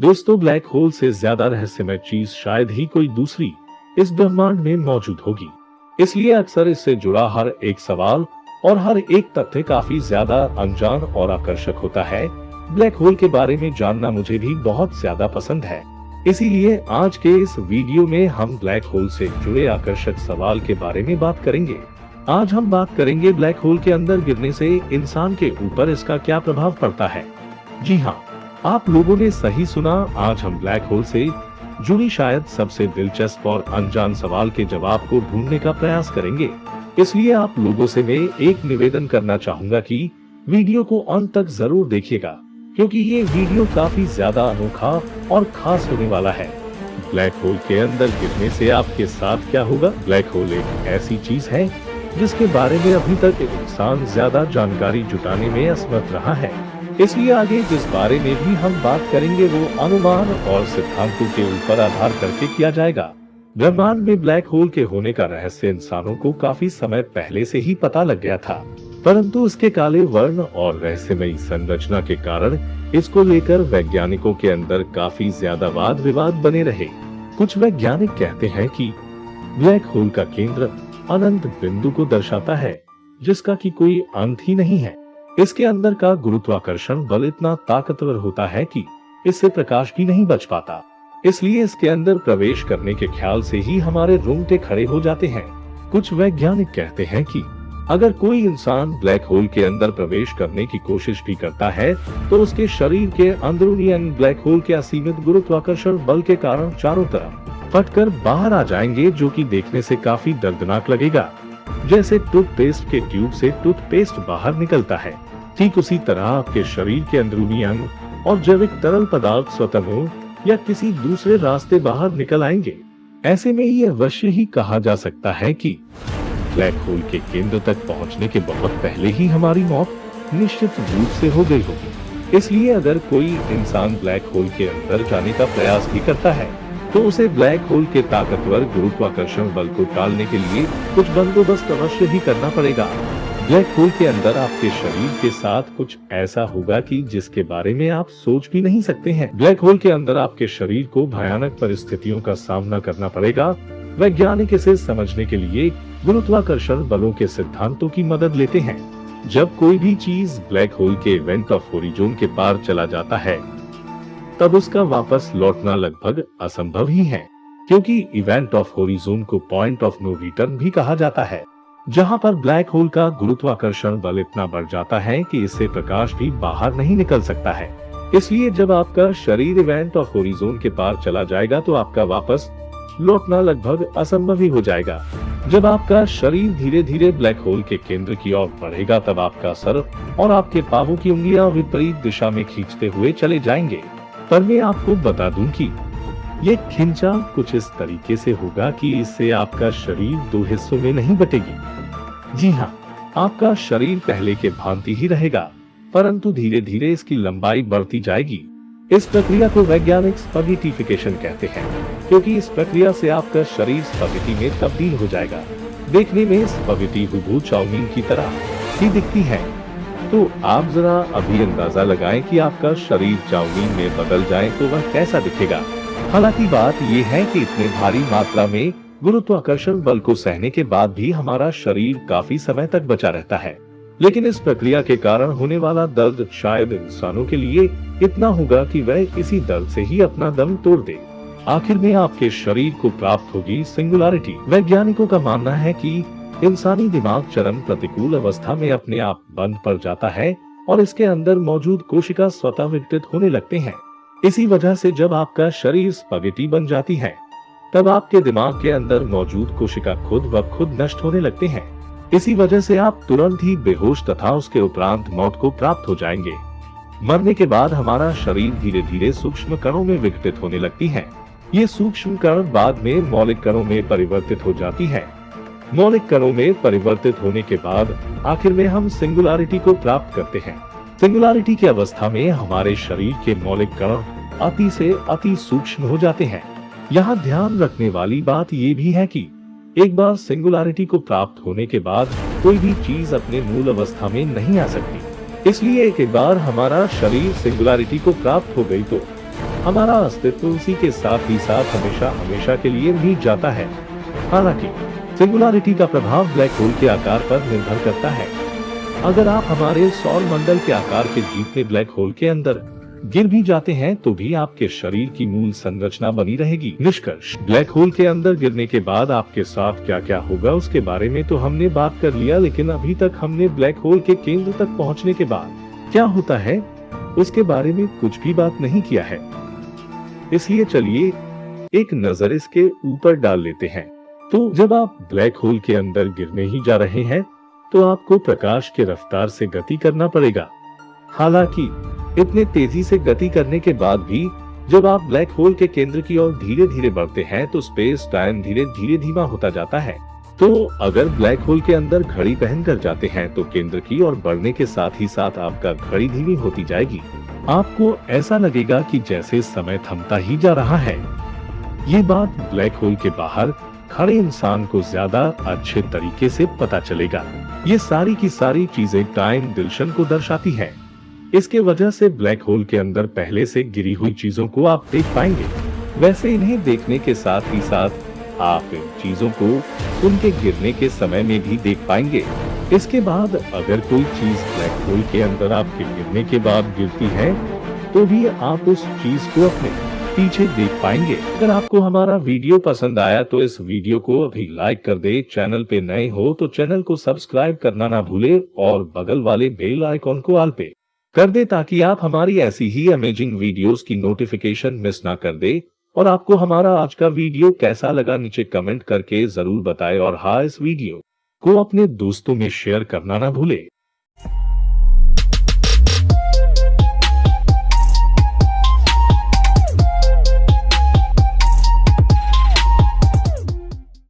दोस्तों, black hole से ज्यादा रहस्यमय चीज शायद ही कोई दूसरी इस ब्रह्मांड में मौजूद होगी। इसलिए अक्सर इससे जुड़ा हर एक सवाल और हर एक तथ्य काफी ज्यादा अनजान और आकर्षक होता है। ब्लैक होल के बारे में जानना मुझे भी बहुत ज्यादा पसंद है। इसीलिए आज के इस वीडियो में हम ब्लैक होल से जुड़े आकर्षक सवाल के बारे में बात करेंगे। आज हम बात करेंगे ब्लैक होल के अंदर गिरने से इंसान के ऊपर इसका क्या प्रभाव पड़ता है। जी हाँ, आप लोगों ने सही सुना। आज हम ब्लैक होल से जुड़ी शायद सबसे दिलचस्प और अनजान सवाल के जवाब को ढूंढने का प्रयास करेंगे। इसलिए आप लोगों से मैं एक निवेदन करना चाहूंगा कि वीडियो को अंत तक जरूर देखिएगा, क्योंकि ये वीडियो काफी ज्यादा अनोखा और खास होने वाला है। ब्लैक होल के अंदर गिरने से आपके साथ क्या होगा? ब्लैक होल एक ऐसी चीज है जिसके बारे में अभी तक इंसान ज्यादा जानकारी जुटाने में असमर्थ रहा है। इसलिए आगे जिस बारे में भी हम बात करेंगे वो अनुमान और सिद्धांतों के ऊपर आधार करके किया जाएगा। ब्रह्मांड में ब्लैक होल के होने का रहस्य इंसानों को काफी समय पहले से ही पता लग गया था, परंतु उसके काले वर्ण और रहस्यमयी संरचना के कारण इसको लेकर वैज्ञानिकों के अंदर काफी ज्यादा वाद विवाद बने रहे। कुछ वैज्ञानिक कहते हैं कि ब्लैक होल का केंद्र अनंत बिंदु को दर्शाता है, जिसका कि कोई अंत ही नहीं है। इसके अंदर का गुरुत्वाकर्षण बल इतना ताकतवर होता है कि इससे प्रकाश भी नहीं बच पाता। इसलिए इसके अंदर प्रवेश करने के ख्याल से ही हमारे रोंगटे खड़े हो जाते हैं। कुछ वैज्ञानिक कहते हैं कि अगर कोई इंसान ब्लैक होल के अंदर प्रवेश करने की कोशिश भी करता है तो उसके शरीर के अंदरूनी अंग ब्लैक होल के असीमित गुरुत्वाकर्षण बल के कारण चारों तरफ फटकर बाहर आ जाएंगे, जो कि देखने से काफी दर्दनाक लगेगा। जैसे टूथपेस्ट के ट्यूब से टूथपेस्ट बाहर निकलता है, ठीक उसी तरह आपके शरीर के अंदरूनी अंग और जैविक तरल पदार्थ स्वतः हो या किसी दूसरे रास्ते बाहर निकल आएंगे। ऐसे में ये अवश्य ही कहा जा सकता है कि ब्लैक होल के केंद्र तक पहुंचने के बहुत पहले ही हमारी मौत निश्चित रूप से हो गई होगी। इसलिए अगर कोई इंसान ब्लैक होल के अंदर जाने का प्रयास भी करता है तो उसे ब्लैक होल के ताकतवर गुरुत्वाकर्षण बल को टालने के लिए कुछ बंदोबस्त अवश्य ही करना पड़ेगा। ब्लैक होल के अंदर आपके शरीर के साथ कुछ ऐसा होगा कि जिसके बारे में आप सोच भी नहीं सकते हैं। ब्लैक होल के अंदर आपके शरीर को भयानक परिस्थितियों का सामना करना पड़ेगा। वैज्ञानिक इसे समझने के लिए गुरुत्वाकर्षण बलों के सिद्धांतों की मदद लेते हैं। जब कोई भी चीज ब्लैक होल के इवेंट ऑफ होरिजोन के पार चला जाता है तब उसका वापस लौटना लगभग असंभव ही है, क्योंकि इवेंट ऑफ होरिजोन को पॉइंट ऑफ नो रिटर्न भी कहा जाता है, जहां पर ब्लैक होल का गुरुत्वाकर्षण बल इतना बढ़ जाता है कि इससे प्रकाश भी बाहर नहीं निकल सकता है। इसलिए जब आपका शरीर इवेंट ऑफ होरिजोन के पार चला जाएगा तो आपका वापस लौटना लगभग असंभव ही हो जाएगा। जब आपका शरीर धीरे धीरे ब्लैक होल के केंद्र की ओर बढ़ेगा तब आपका सर और आपके पांवों की उंगलियां विपरीत दिशा में खींचते हुए चले जाएंगे। पर मैं आपको बता दूं कि ये खिंचाव कुछ इस तरीके से होगा कि इससे आपका शरीर दो हिस्सों में नहीं बटेगी। जी हाँ, आपका शरीर पहले के भांति ही रहेगा, परंतु धीरे धीरे इसकी लंबाई बढ़ती जाएगी। इस प्रक्रिया को वैज्ञानिक स्पैगेटिफिकेशन कहते हैं, क्योंकि इस प्रक्रिया से आपका शरीर स्पैगेटी में तब्दील हो जाएगा। देखने में स्पैगेटी हुबहू चाउमीन की तरह ही दिखती है। तो आप जरा अभी अंदाजा लगाएं कि आपका शरीर चाउमीन में बदल जाए तो वह कैसा दिखेगा। हालांकि बात यह है कि इतने भारी मात्रा में गुरुत्वाकर्षण बल को सहने के बाद भी हमारा शरीर काफी समय तक बचा रहता है, लेकिन इस प्रक्रिया के कारण होने वाला दर्द शायद इंसानों के लिए इतना होगा कि वह इसी दर्द से ही अपना दम तोड़ दे। आखिर में आपके शरीर को प्राप्त होगी सिंगुलैरिटी। वैज्ञानिकों का मानना है कि इंसानी दिमाग चरम प्रतिकूल अवस्था में अपने आप बंद पड़ जाता है और इसके अंदर मौजूद कोशिका स्वतः विघटित होने लगते हैं। इसी वजह से जब आपका शरीर स्पैगेटी बन जाती है तब आपके दिमाग के अंदर मौजूद कोशिका खुद ब खुद नष्ट होने लगते हैं। इसी वजह से आप तुरंत ही बेहोश तथा उसके उपरांत मौत को प्राप्त हो जाएंगे। मरने के बाद हमारा शरीर धीरे धीरे सूक्ष्म कणों में विघटित होने लगती है। ये सूक्ष्म कण बाद में मौलिक कणों में परिवर्तित हो जाती है। मौलिक कणों में परिवर्तित होने के बाद आखिर में हम सिंगुलैरिटी को प्राप्त करते हैं। सिंगुलैरिटी की अवस्था में हमारे शरीर के मौलिक कण अति से अति सूक्ष्म हो जाते हैं। यहाँ ध्यान रखने वाली बात ये भी है कि एक बार सिंगुलैरिटी को प्राप्त होने के बाद कोई भी चीज अपने मूल अवस्था में नहीं आ सकती। इसलिए एक बार हमारा शरीर सिंगुलैरिटी को प्राप्त हो गई तो हमारा अस्तित्व उसी के साथ ही साथ हमेशा हमेशा के लिए मिट जाता है। हालांकि सिंगुलैरिटी का प्रभाव ब्लैक होल के आकार पर निर्भर करता है। अगर आप हमारे सौर मंडल के आकार के जीते ब्लैक होल के अंदर गिर भी जाते हैं तो भी आपके शरीर की मूल संरचना बनी रहेगी। निष्कर्ष, ब्लैक होल के अंदर गिरने के बाद आपके साथ क्या क्या होगा उसके बारे में तो हमने बात कर लिया, लेकिन अभी तक हमने ब्लैक होल के केंद्र तक पहुंचने के बाद क्या होता है उसके बारे में कुछ भी बात नहीं किया है। इसलिए चलिए एक नजर इसके ऊपर डाल लेते हैं। तो जब आप ब्लैक होल के अंदर गिरने ही जा रहे हैं तो आपको प्रकाश के रफ्तार से गति करना पड़ेगा। हालांकि इतने तेजी से गति करने के बाद भी जब आप ब्लैक होल के केंद्र की ओर धीरे धीरे बढ़ते हैं तो स्पेस टाइम धीरे धीरे धीमा होता जाता है। तो अगर ब्लैक होल के अंदर घड़ी पहन कर जाते हैं तो केंद्र की ओर बढ़ने के साथ ही साथ आपका घड़ी धीमी होती जाएगी। आपको ऐसा लगेगा कि जैसे समय थमता ही जा रहा है। ये बात ब्लैक होल के बाहर खड़े इंसान को ज्यादा अच्छे तरीके से पता चलेगा। ये सारी की सारी चीजें टाइम दिल्शन को दर्शाती है। इसके वजह से ब्लैक होल के अंदर पहले से गिरी हुई चीजों को आप देख पाएंगे। वैसे इन्हें देखने के साथ ही साथ आप इन चीजों को उनके गिरने के समय में भी देख पाएंगे। इसके बाद अगर कोई चीज ब्लैक होल के अंदर आपके गिरने के बाद गिरती है तो भी आप उस चीज को अपने पीछे देख पाएंगे। अगर आपको हमारा वीडियो पसंद आया तो इस वीडियो को अभी लाइक कर दे। चैनल पे नए हो तो चैनल को सब्सक्राइब करना ना भूले और बगल वाले बेल आइकॉन को ऑल पे कर दे ताकि आप हमारी ऐसी ही अमेजिंग वीडियोस की नोटिफिकेशन मिस ना कर दे। और आपको हमारा आज का वीडियो कैसा लगा नीचे कमेंट करके जरूर बताएं और हाँ, इस वीडियो को अपने दोस्तों में शेयर करना ना भूले।